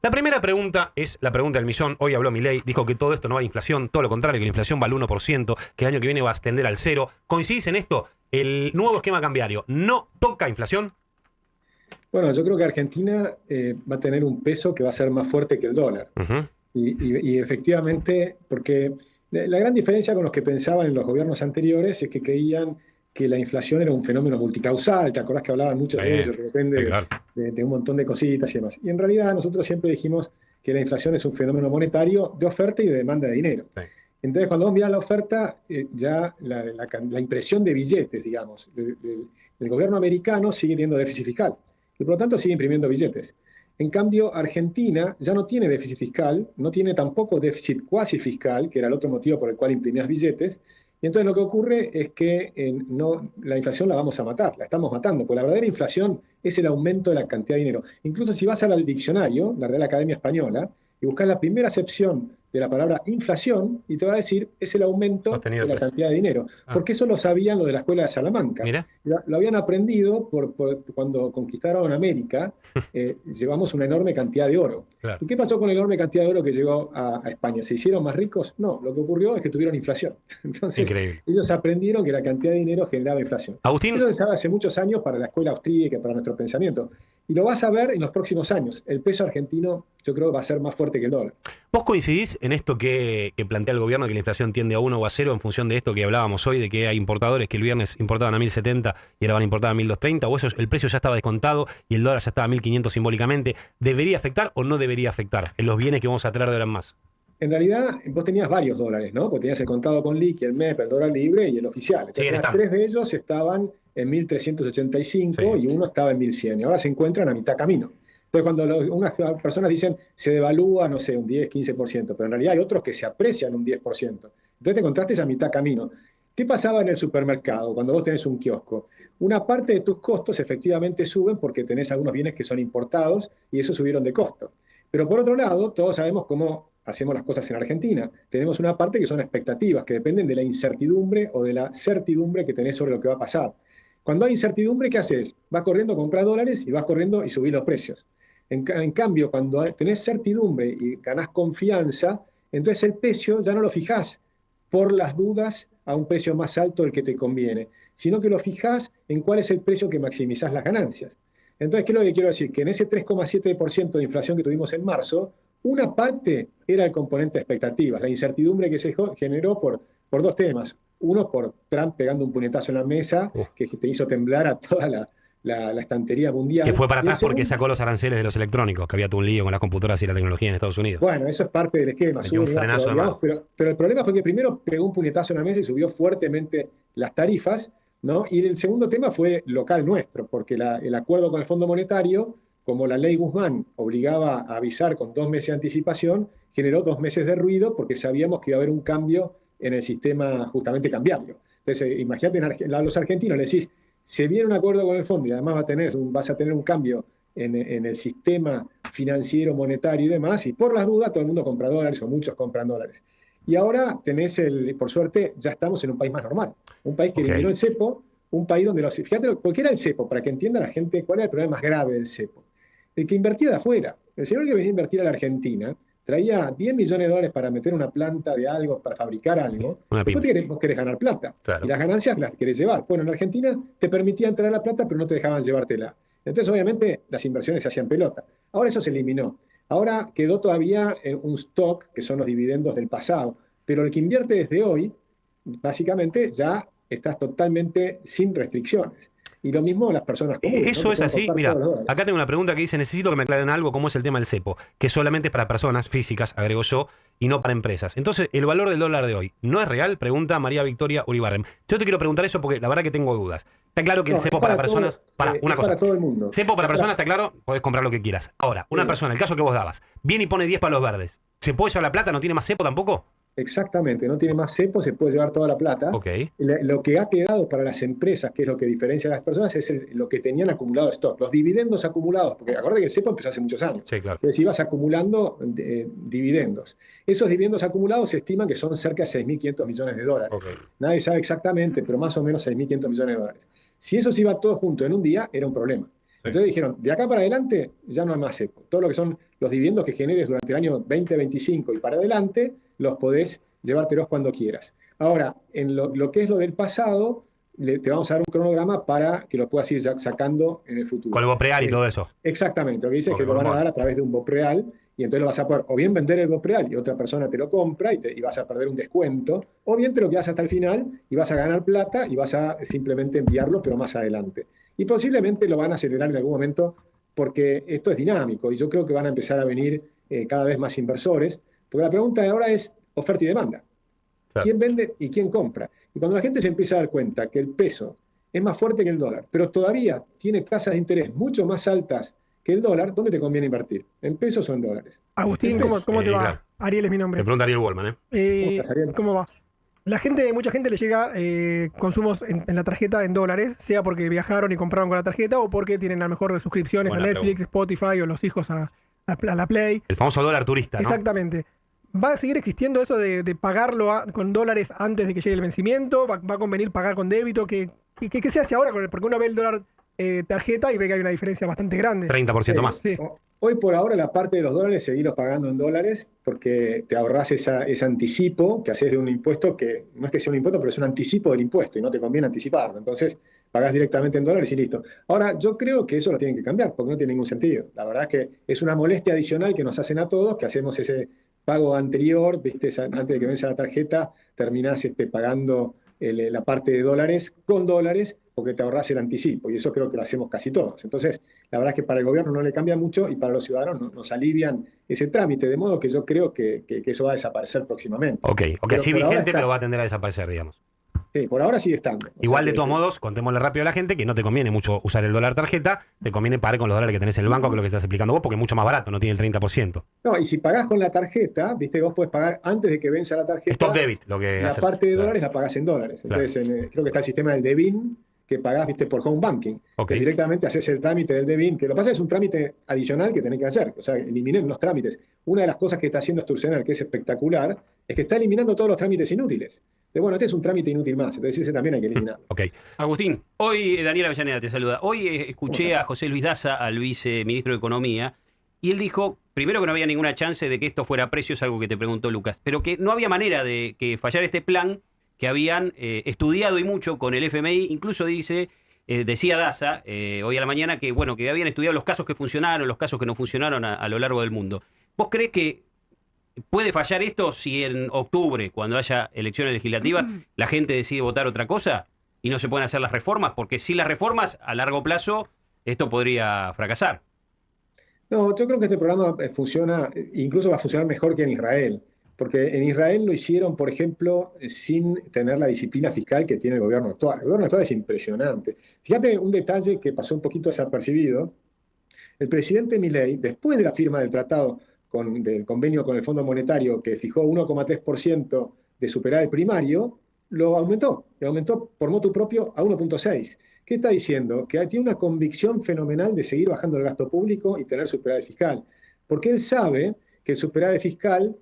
La primera pregunta es la pregunta del millón. Hoy habló Milei, dijo que todo esto no va a inflación, todo lo contrario, que la inflación va al 1%, que el año que viene va a ascender al 0. ¿Coincidís en esto? ¿El nuevo esquema cambiario no toca inflación? Bueno, yo creo que Argentina va a tener un peso que va a ser más fuerte que el dólar. Ujú. Y efectivamente, porque la gran diferencia con los que pensaban en los gobiernos anteriores es que creían que la inflación era un fenómeno multicausal. ¿Te acordás que hablaban Sí, muchos de ellos, que sí, depende claro. de un montón de cositas y demás? Y en realidad nosotros siempre dijimos que la inflación es un fenómeno monetario de oferta y de demanda de dinero. Sí. Entonces, cuando vos mirás la oferta, ya la impresión de billetes, digamos, del gobierno americano sigue teniendo déficit fiscal y por lo tanto sigue imprimiendo billetes. En cambio, Argentina ya no tiene déficit fiscal, no tiene tampoco déficit cuasi fiscal, que era el otro motivo por el cual imprimías billetes. Y entonces lo que ocurre es que no, la inflación la vamos a matar, la estamos matando, porque la verdadera inflación es el aumento de la cantidad de dinero. Incluso si vas al diccionario, la Real Academia Española, y buscas la primera acepción de la palabra inflación, y te va a decir es el aumento Sostenido de el la precio. cantidad de dinero. Ah, Porque eso lo sabían los de la escuela de Salamanca. mira. Lo habían aprendido cuando conquistaron América, llevamos una enorme cantidad de oro. Claro. ¿Y qué pasó con la enorme cantidad de oro que llegó a España? ¿Se hicieron más ricos? No, lo que ocurrió es que tuvieron inflación. Entonces, Increíble. ellos aprendieron que la cantidad de dinero generaba inflación. Agustín, Eso se sabe hace muchos años para la escuela austríaca, para nuestro pensamiento. Y lo vas a ver en los próximos años. El peso argentino, yo creo que va a ser más fuerte que el dólar. ¿vos coincidís en esto que plantea el gobierno, que la inflación tiende a 1 o a 0 en función de esto que hablábamos hoy, de que hay importadores que el viernes importaban a 1.070 y ahora van a importar a 1.230, o eso, el precio ya estaba descontado y el dólar ya estaba a 1.500 simbólicamente? ¿Debería afectar o no debería afectar en los bienes que vamos a traer de ahora en más? En realidad, vos tenías varios dólares, ¿no? Porque tenías el contado con liqui, el MEP, el dólar libre y el oficial. Entonces, Siguen tenías estando. tres de ellos estaban en 1.385 Sí. y uno estaba en 1.100. Y ahora se encuentran a mitad camino. Entonces, cuando unas personas dicen se devalúa, no sé, un 10, 15%, pero en realidad hay otros que se aprecian un 10%. Entonces, te encontraste a mitad camino. ¿Qué pasaba en el supermercado cuando vos tenés un kiosco? Una parte de tus costos efectivamente suben porque tenés algunos bienes que son importados y eso subieron de costo. Pero por otro lado, todos sabemos cómo hacemos las cosas en Argentina. Tenemos una parte que son expectativas, que dependen de la incertidumbre o de la certidumbre que tenés sobre lo que va a pasar. Cuando hay incertidumbre, ¿qué haces? Vas corriendo a comprar dólares y vas corriendo y subís los precios. En cambio, cuando tenés certidumbre y ganás confianza, entonces el precio ya no lo fijás por las dudas a un precio más alto del que te conviene, sino que lo fijás en cuál es el precio que maximizás las ganancias. Entonces, ¿qué es lo que quiero decir? Que en ese 3,7% de inflación que tuvimos en marzo, una parte era el componente de expectativas, la incertidumbre que se generó por dos temas. Uno, por Trump pegando un puñetazo en la mesa Uh. que te hizo temblar a toda la estantería Que mundial. fue para Y el atrás porque segundo, sacó los aranceles de los electrónicos, que había todo un lío con las computadoras y la tecnología en Estados Unidos. bueno, eso es parte del esquema, Metió un suben y bajan, frenazo pero, de digamos, mano. pero el problema fue que primero pegó un puñetazo en la mesa y subió fuertemente las tarifas, ¿no? Y el segundo tema fue local nuestro, porque el acuerdo con el Fondo Monetario, como la ley Guzmán obligaba a avisar con 2 meses de anticipación, generó 2 meses de ruido porque sabíamos que iba a haber un cambio en el sistema justamente cambiario. Entonces, imagínate, a los argentinos le decís, se viene un acuerdo con el fondo y además vas a tener un cambio en el sistema financiero, monetario y demás, y por las dudas todo el mundo compra dólares o muchos compran dólares. Y ahora por suerte, ya estamos en un país más normal, un país que Ok. eliminó el cepo, un país donde fíjate, ¿por qué era el cepo? Para que entienda la gente cuál era el problema más grave del cepo. El que invertía de afuera, el señor que venía a invertir a la Argentina, traía 10 millones de dólares para meter una planta de algo, para fabricar Sí, algo, una después pyme. vos querés ganar plata, y Claro. las ganancias las querés llevar. Bueno, en Argentina te permitían traer la plata, pero no te dejaban llevártela. Entonces, obviamente, las inversiones se hacían pelota. Ahora eso se eliminó. Ahora quedó todavía un stock, que son los dividendos del pasado, pero el que invierte desde hoy, básicamente ya estás totalmente sin restricciones. Y lo mismo las personas comunes, ¿no? Eso Que es pueden así. cortar todos Mira, los dólares. acá tengo una pregunta que dice, necesito que me aclaren algo, cómo es el tema del cepo, que solamente es para personas físicas, agrego yo, y no para empresas. Entonces, ¿el valor del dólar de hoy no es real? Pregunta María Victoria Uribarren. Yo te quiero preguntar eso porque la verdad que tengo dudas. Está claro que el No, cepo para personas... Una es cosa. para todo el mundo. Cepo para Es personas, para, está claro, podés comprar lo que quieras. Ahora, una sí. persona, el caso que vos dabas, viene y pone 10 palos verdes. ¿Se puede llevar la plata? ¿No tiene más cepo tampoco? Exactamente, no tiene más cepo, se puede llevar toda la plata. Ok. Lo que ha quedado para las empresas, que es lo que diferencia a las personas, es lo que tenían acumulado stock, los dividendos acumulados, porque acuérdate que el cepo empezó hace muchos años. Sí, claro. Entonces ibas acumulando dividendos. Esos dividendos acumulados se estiman que son cerca de 6.500 millones de dólares. Ok. Nadie sabe exactamente, pero más o menos 6.500 millones de dólares. Si eso se iba todo junto en un día, era un problema. Entonces dijeron, de acá para adelante ya no hay más cepo. Todo lo que son los dividendos que generes durante el año 2025 y para adelante, los podés llevártelos cuando quieras. Ahora, en lo que es lo del pasado, te vamos a dar un cronograma para que lo puedas ir sacando en el Con futuro. el BOPREAL y todo eso. Exactamente, lo que dice es Ok, que lo con un van a bono. dar a través de un BOPREAL y entonces lo vas a poder o bien vender el BOPREAL y otra persona te lo compra y vas a perder un descuento, o bien te lo quedas hasta el final y vas a ganar plata y vas a simplemente enviarlo, pero más adelante. Y posiblemente lo van a acelerar en algún momento porque esto es dinámico y yo creo que van a empezar a venir cada vez más inversores, porque la pregunta de ahora es oferta y demanda. Claro. ¿Quién vende y quién compra? Y cuando la gente se empieza a dar cuenta que el peso es más fuerte que el dólar, pero todavía tiene tasas de interés mucho más altas que el dólar, ¿dónde te conviene invertir? ¿En pesos o en dólares? En Agustín, pesos. ¿cómo te va? Claro. Ariel es mi Te nombre. pregunta Ariel Wallman, ¿eh? ¿Cómo estás, Ariel? ¿Cómo va? Mucha gente le llega consumos en la tarjeta en dólares, sea porque viajaron y compraron con la tarjeta o porque tienen a lo mejor suscripciones Buena a Netflix, Spotify o los hijos a la Play. El famoso dólar turista, ¿no? Exactamente. ¿Va a seguir existiendo eso de pagarlo con dólares antes de que llegue el vencimiento? ¿Va a convenir pagar con débito? ¿Qué se hace ahora con él? Porque uno ve el dólar tarjeta y ve que hay una diferencia bastante grande. 30% más. Sí. Hoy por ahora la parte de los dólares, seguirlos pagando en dólares porque te ahorrás ese anticipo que haces de un impuesto que no es que sea un impuesto, pero es un anticipo del impuesto y no te conviene anticiparlo. Entonces pagás directamente en dólares y listo. Ahora, yo creo que eso lo tienen que cambiar porque no tiene ningún sentido. La verdad es que es una molestia adicional que nos hacen a todos, que hacemos ese pago anterior, ¿viste? Antes de que vence la tarjeta, terminás pagando la parte de dólares con dólares porque te ahorrás el anticipo y eso creo que lo hacemos casi todos. Entonces, la verdad es que para el gobierno no le cambia mucho y para los ciudadanos nos alivian ese trámite, de modo que yo creo que eso va a desaparecer próximamente. Ok, Pero sí por ahora vigente, está. pero va a tender a desaparecer, digamos. Sí, por ahora sigue estando. O Igual, sea de que- todos modos, contémosle rápido a la gente que no te conviene mucho usar el dólar tarjeta, te conviene pagar con los dólares que tenés en el banco, que es lo que estás explicando vos, porque es mucho más barato, no tiene el 30%. No, y si pagás con la tarjeta, viste, vos podés pagar antes de que venza la tarjeta. Stop debit, lo que La hace. parte de Claro. dólares la pagás en dólares. Entonces, creo que está el sistema del DEBIN, que pagás, viste, por home banking. Ok. Que directamente haces el trámite del DEBIN, que lo que pasa es un trámite adicional que tenés que hacer. O sea, eliminen los trámites. Una de las cosas que está haciendo Sturzenegger, que es espectacular, es que está eliminando todos los trámites inútiles. De bueno, este es un trámite inútil más, entonces ese también hay que eliminarlo. Ok. Agustín, hoy Daniel Avellaneda te saluda. Hoy escuché a José Luis Daza, al viceministro de Economía, y él dijo, primero que no había ninguna chance de que esto fuera a precios, algo que te preguntó Lucas, pero que no había manera de que fallara este plan que habían estudiado y mucho con el FMI, incluso decía Daza hoy a la mañana que bueno, que habían estudiado los casos que funcionaron, los casos que no funcionaron a lo largo del mundo. ¿Vos crees que puede fallar esto si en octubre, cuando haya elecciones legislativas, la gente decide votar otra cosa y no se pueden hacer las reformas? Porque sin las reformas, a largo plazo, esto podría fracasar. No, yo creo que este programa funciona, incluso va a funcionar mejor que en Israel, porque en Israel lo hicieron, por ejemplo, sin tener la disciplina fiscal que tiene el gobierno actual. El gobierno actual es impresionante. Fíjate un detalle que pasó un poquito desapercibido. El presidente Milei, después de la firma del tratado del convenio con el Fondo Monetario que fijó 1,3% de superávit primario, lo aumentó por motu propio a 1,6%. ¿Qué está diciendo? Que tiene una convicción fenomenal de seguir bajando el gasto público y tener superávit fiscal. Porque él sabe que el superávit fiscal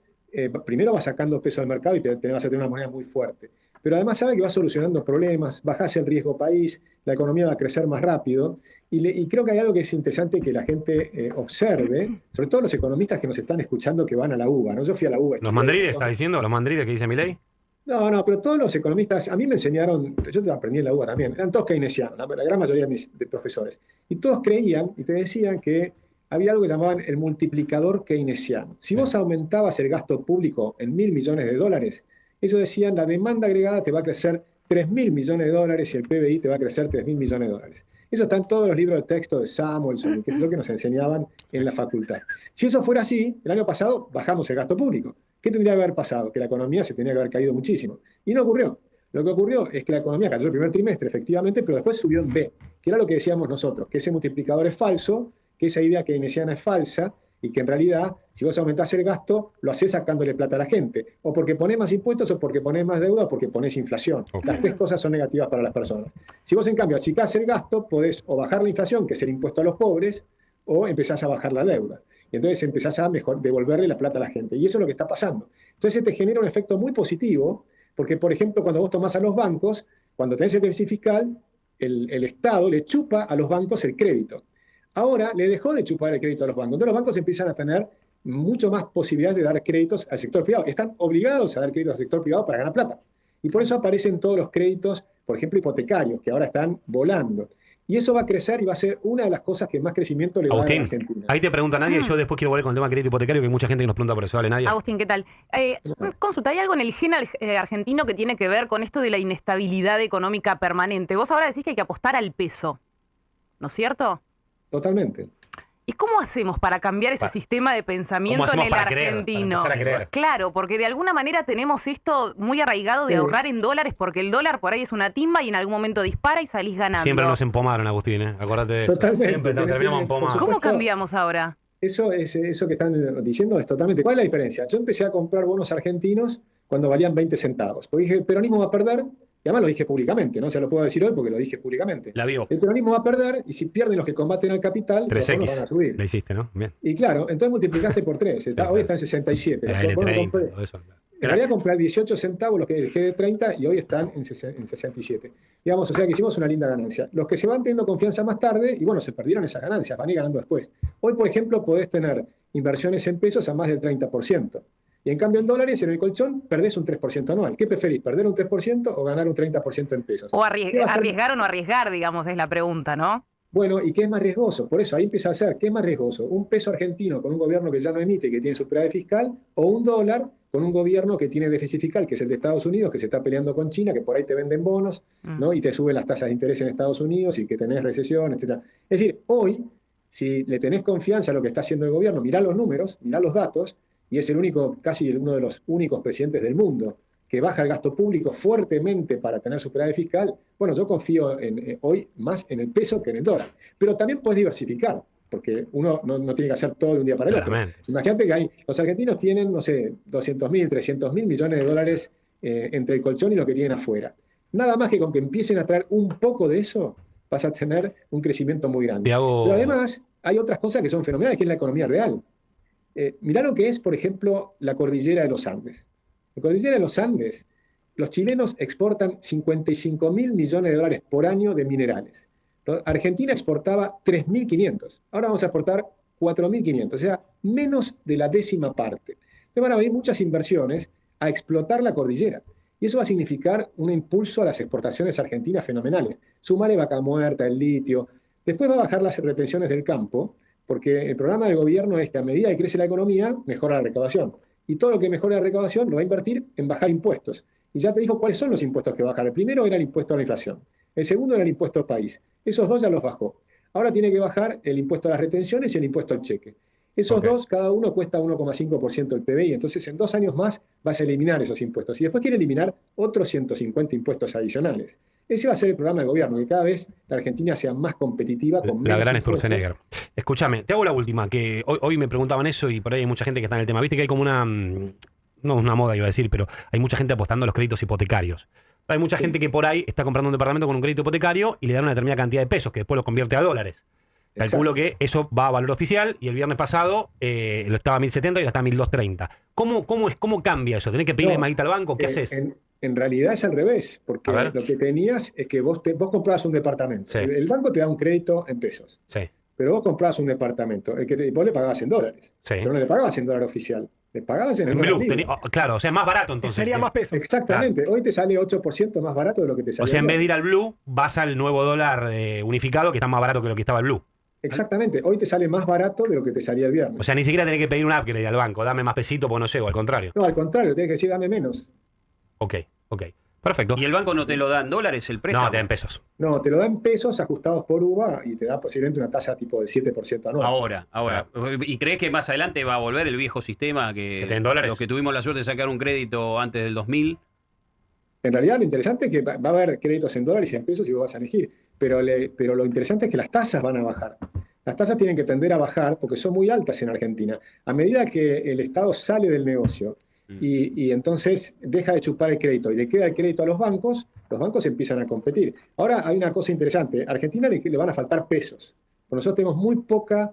primero va sacando peso al mercado y vas a tener una moneda muy fuerte. Pero además sabe que va solucionando problemas, bajás el riesgo país, la economía va a crecer más rápido. Y creo que hay algo que es interesante que la gente observe, sobre todo los economistas que nos están escuchando que van a la UBA, ¿no? Yo fui a la UBA. ¿Los mandriles, está diciendo? ¿Los mandriles que dice Milei? No, pero todos los economistas, a mí me enseñaron, yo te aprendí en la UBA también, eran todos keynesianos, la gran mayoría de mis profesores. Y todos creían y te decían que había algo que llamaban el multiplicador keynesiano. Si vos aumentabas el gasto público en $1.000 millones, ellos decían la demanda agregada te va a crecer $3.000 millones y el PBI te va a crecer $3.000 millones. Eso está en todos los libros de texto de Samuelson, que es lo que nos enseñaban en la facultad. Si eso fuera así, el año pasado bajamos el gasto público. ¿Qué tendría que haber pasado? Que la economía se tenía que haber caído muchísimo. Y no ocurrió. Lo que ocurrió es que la economía cayó el primer trimestre, efectivamente, pero después subió en B, que era lo que decíamos nosotros, que ese multiplicador es falso, que esa idea keynesiana es falsa, y que en realidad, si vos aumentás el gasto, lo hacés sacándole plata a la gente. O porque ponés más impuestos, o porque ponés más deuda, o porque ponés inflación. Las tres cosas son negativas para las personas. Si vos, en cambio, achicás el gasto, podés o bajar la inflación, que es el impuesto a los pobres, o empezás a bajar la deuda. Y entonces empezás a devolverle la plata a la gente. Y eso es lo que está pasando. Entonces te genera un efecto muy positivo, porque, por ejemplo, cuando vos tomás a los bancos, cuando tenés el déficit fiscal, el Estado le chupa a los bancos el crédito. Ahora le dejó de chupar el crédito a los bancos. Entonces los bancos empiezan a tener mucho más posibilidades de dar créditos al sector privado. Están obligados a dar créditos al sector privado para ganar plata. Y por eso aparecen todos los créditos, por ejemplo, hipotecarios, que ahora están volando. Y eso va a crecer y va a ser una de las cosas que más crecimiento le va a dar a Agustín, Argentina. ahí te pregunta Nadia y yo después quiero volver con el tema crédito hipotecario, que hay mucha gente que nos pregunta por eso. Dale, Nadia. Agustín, ¿qué tal? Consulta, ¿hay algo en el gen argentino que tiene que ver con esto de la inestabilidad económica permanente? Vos ahora decís que hay que apostar al peso, ¿no es cierto? Totalmente. ¿Y cómo hacemos para cambiar ese sistema de pensamiento en el argentino? Para empezar a creer. Claro, porque de alguna manera tenemos esto muy arraigado de ahorrar en dólares, porque el dólar por ahí es una timba y en algún momento dispara y salís ganando. Siempre nos empomaron, Agustín, ¿eh? Acuérdate de eso. Totalmente. Siempre nos terminamos empomados. ¿Cómo cambiamos ahora? Eso que están diciendo es totalmente. ¿Cuál es la diferencia? Yo empecé a comprar bonos argentinos cuando valían 20 centavos. Porque dije, el peronismo va a perder, y además lo dije públicamente, no se lo puedo decir hoy porque lo dije públicamente. La vio. El peronismo va a perder, y si pierden los que combaten al capital, los bonos van a 3X. subir. Le hiciste, ¿no? Bien. Y claro, entonces multiplicaste por 3. Hoy está en 67. El Los bonos L30, compré- todo eso. En realidad compré 18 centavos los que dejé de 30 y hoy están en 67. Digamos, o sea que hicimos una linda ganancia. Los que se van teniendo confianza más tarde, y bueno, se perdieron esas ganancias, van a ir ganando después. Hoy, por ejemplo, podés tener inversiones en pesos a más del 30%. Y en cambio en dólares, en el colchón, perdés un 3% anual. ¿Qué preferís, perder un 3% o ganar un 30% en pesos? O ¿Qué va a ser? arriesgar o no arriesgar, digamos, es la pregunta, ¿no? Bueno, ¿y qué es más riesgoso? Por eso ahí empieza a ser, ¿qué es más riesgoso? ¿Un peso argentino con un gobierno que ya no emite y que tiene superávit fiscal? ¿O un dólar con un gobierno que tiene déficit fiscal, que es el de Estados Unidos, que se está peleando con China, que por ahí te venden bonos, ¿no? Y te suben las tasas de interés en Estados Unidos y que tenés recesión, etc. Es decir, hoy, si le tenés confianza a lo que está haciendo el gobierno, mirá los números, mirá los datos, y es el único, casi uno de los únicos presidentes del mundo que baja el gasto público fuertemente para tener superávit fiscal. Bueno, yo confío hoy más en el peso que en el dólar. Pero también puedes diversificar, porque uno no tiene que hacer todo de un día para el otro. Claramente. Imagínate que los argentinos tienen, no sé, 200.000, 300.000 millones de dólares entre el colchón y lo que tienen afuera. Nada más que con que empiecen a traer un poco de eso, vas a tener un crecimiento muy grande. Pero además, hay otras cosas que son fenomenales, que es la economía real. Mirá lo que es, por ejemplo, la cordillera de los Andes. La cordillera de los Andes, los chilenos exportan 55.000 millones de dólares por año de minerales. Argentina exportaba 3.500. Ahora vamos a exportar 4.500, o sea, menos de la décima parte. Entonces van a venir muchas inversiones a explotar la cordillera. Y eso va a significar un impulso a las exportaciones argentinas fenomenales. Sumale vaca muerta, el litio. Después va a bajar las retenciones del campo, porque el programa del gobierno es que a medida que crece la economía, mejora la recaudación. Y todo lo que mejore la recaudación lo va a invertir en bajar impuestos. Y ya te dijo cuáles son los impuestos que va a bajar. El primero era el impuesto a la inflación. El segundo era el impuesto al país. Esos dos ya los bajó. Ahora tiene que bajar el impuesto a las retenciones y el impuesto al cheque. Esos dos, cada uno cuesta 1,5% del PBI. Entonces, en 2 años más vas a eliminar esos impuestos. Y después quiere eliminar otros 150 impuestos adicionales. Ese va a ser el programa del gobierno, que cada vez la Argentina sea más competitiva. Con La menos gran impuestos. Sturzenegger. Escúchame, te hago la última, que hoy me preguntaban eso y por ahí hay mucha gente que está en el tema. Viste que hay como una, no una moda iba a decir, pero hay mucha gente apostando a los créditos hipotecarios. Hay mucha gente que por ahí está comprando un departamento con un crédito hipotecario y le dan una determinada cantidad de pesos, que después lo convierte a dólares. Calculo que eso va a valor oficial y el viernes pasado lo estaba a 1.070 y ahora está a 1.230. ¿Cómo cambia eso? ¿Tenés que pedirle más guita al banco? ¿Qué haces? En realidad es al revés, porque lo que tenías es que vos comprabas un departamento. Sí. El banco te da un crédito en pesos, Sí, pero vos comprabas un departamento. Vos le pagabas en dólares, sí. pero no le pagabas en dólar oficial. Le pagabas en el En dólar blue, libre. claro, o sea, más barato entonces. Sería más peso. Exactamente. Hoy te sale 8% más barato de lo que te salía. O sea, en el vez de ir dólar. al blue, vas al nuevo dólar unificado, que está más barato que lo que estaba el blue. Exactamente. Hoy te sale más barato de lo que te salía el viernes. O sea, ni siquiera tenés que pedir un upgrade al banco. Dame más pesito porque no llego, al contrario. No, al contrario, tienes que decir dame menos. Ok. Perfecto. ¿Y el banco no te lo da en dólares el préstamo? No, te dan pesos. No, te lo dan pesos ajustados por UVA y te da posiblemente una tasa tipo del 7% anual. Ahora. ¿Y crees que más adelante va a volver el viejo sistema ¿Que te den dólares? los que tuvimos la suerte de sacar un crédito antes del 2000? En realidad lo interesante es que va a haber créditos en dólares y en pesos y vos vas a elegir, pero lo interesante es que las tasas van a bajar. Las tasas tienen que tender a bajar porque son muy altas en Argentina. A medida que el Estado sale del negocio y entonces deja de chupar el crédito y le queda el crédito a los bancos empiezan a competir. Ahora hay una cosa interesante, a Argentina le van a faltar pesos, porque nosotros tenemos muy poca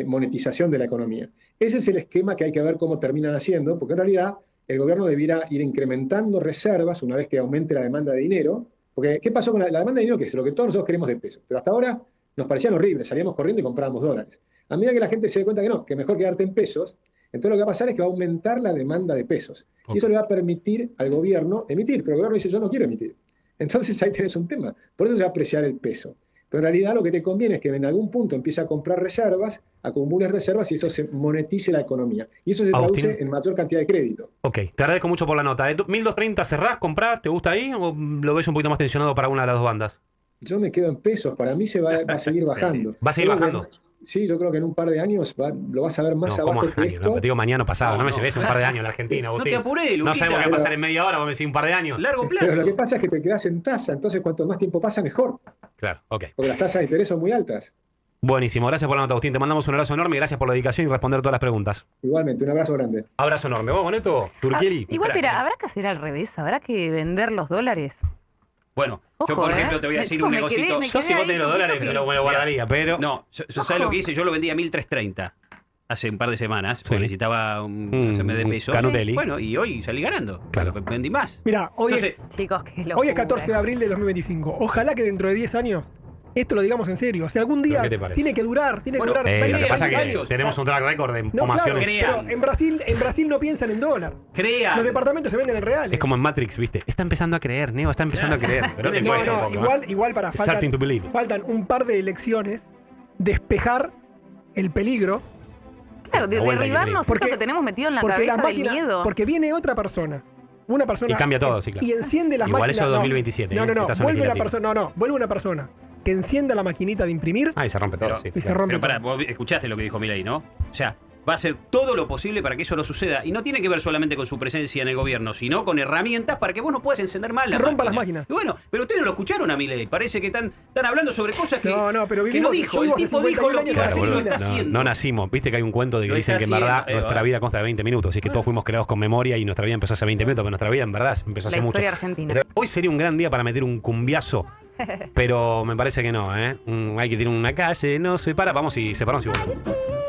monetización de la economía. Ese es el esquema que hay que ver cómo terminan haciendo, porque en realidad el gobierno debiera ir incrementando reservas una vez que aumente la demanda de dinero, porque ¿qué pasó con la demanda de dinero? Que es lo que todos nosotros queremos de pesos, pero hasta ahora nos parecían horribles, salíamos corriendo y comprábamos dólares. A medida que la gente se dé cuenta que no, que mejor quedarte en pesos, entonces lo que va a pasar es que va a aumentar la demanda de pesos. Y eso le va a permitir al gobierno emitir, pero el gobierno dice, yo no quiero emitir. Entonces ahí tenés un tema. Por eso se va a apreciar el peso. Pero en realidad lo que te conviene es que en algún punto empiece a comprar reservas, acumules reservas y eso se monetice la economía. Y eso se traduce en mayor cantidad de crédito. Ok, te agradezco mucho por la nota. 1230 cerrás, comprás, ¿te gusta ahí o lo ves un poquito más tensionado para una de las dos bandas? Yo me quedo en pesos, para mí se va a seguir bajando. ¿Va a seguir bajando? Sí, yo creo que en un par de años lo vas a ver más abajo que esto. No, te digo mañana pasado, no me lleves un par de años en la Argentina, Agustín. No te apuré, Luquita. No sabemos qué va a pasar en media hora, vos me decís un par de años. Largo plazo. Pero lo que pasa es que te quedás en tasa, entonces cuanto más tiempo pasa, mejor. Claro, ok. Porque las tasas de interés son muy altas. Buenísimo, gracias por la nota, Agustín. Te mandamos un abrazo enorme y gracias por la dedicación y responder todas las preguntas. Igualmente, un abrazo grande. Abrazo enorme. ¿Vamos con esto? Turquieri. Igual, mira, ¿habrá que hacer al revés? ¿Habrá que vender los dólares? Bueno, Ojo, yo por ejemplo te voy a decir un negocito. Yo si vos tenés los dólares me lo guardaría, pero... No, yo ¿sabes lo que hice? Yo lo vendí a 1.330 hace un par de semanas, porque necesitaba un CMD de peso. Canutelli. Bueno, y hoy salí ganando. Claro. Vendí más. Mira, hoy, Entonces, Chicos, qué locura. hoy es 14 de abril de 2025. Ojalá que dentro de 10 años esto lo digamos en serio. O sea, algún día ¿Qué te parece? tiene que durar, Bueno, durar lo 20 que pasa es que años. tenemos un track record de No, claro, pomaciones. Crean. pero en Brasil no piensan en dólar. crean. Los departamentos se venden en reales. Es como en Matrix, ¿viste? Está empezando a creer, Neo, está empezando a creer. Pero te No, cuesta un no, poco, igual para Starting to believe. faltan un par de elecciones, despejar el peligro, Claro, de La vuelta derribarnos que- eso que tenemos metido en la porque cabeza las del máquinas, miedo. porque viene otra persona, una persona Y cambia todo, sí, claro. y enciende las Igual máquinas. eso es 2027, No, no, no, estás en vuelve una legislativo. persona, vuelve una persona que encienda la maquinita de imprimir Ah, y se rompe todo, Pero- sí. y se claro. rompe. Pero pará, todo. vos escuchaste lo que dijo Milei, ¿no? O sea, va a hacer todo lo posible para que eso no suceda. Y no tiene que ver solamente con su presencia en el gobierno, sino con herramientas para que vos no puedas encender mal Que la rompa las máquina. máquinas. Y bueno, pero ustedes no lo escucharon a Milei. Parece que están hablando sobre cosas que, No, pero que vivimos, no dijo. yo El vivo hace tipo dijo 51 lo que años iba a Claro, hacer y lo boludo, está no, haciendo. no nacimos. Viste que hay un cuento de que Lo dicen está que en verdad haciendo, nuestra vida consta de 20 minutos y que todos fuimos creados con memoria y nuestra vida empezó hace 20 minutos, pero nuestra vida en verdad empezó La hace mucho. historia argentina. Pero hoy sería un gran día para meter un cumbiazo, pero me parece que no, ¿eh? Hay que tener una calle, no se para, vamos y separamos y volvemos.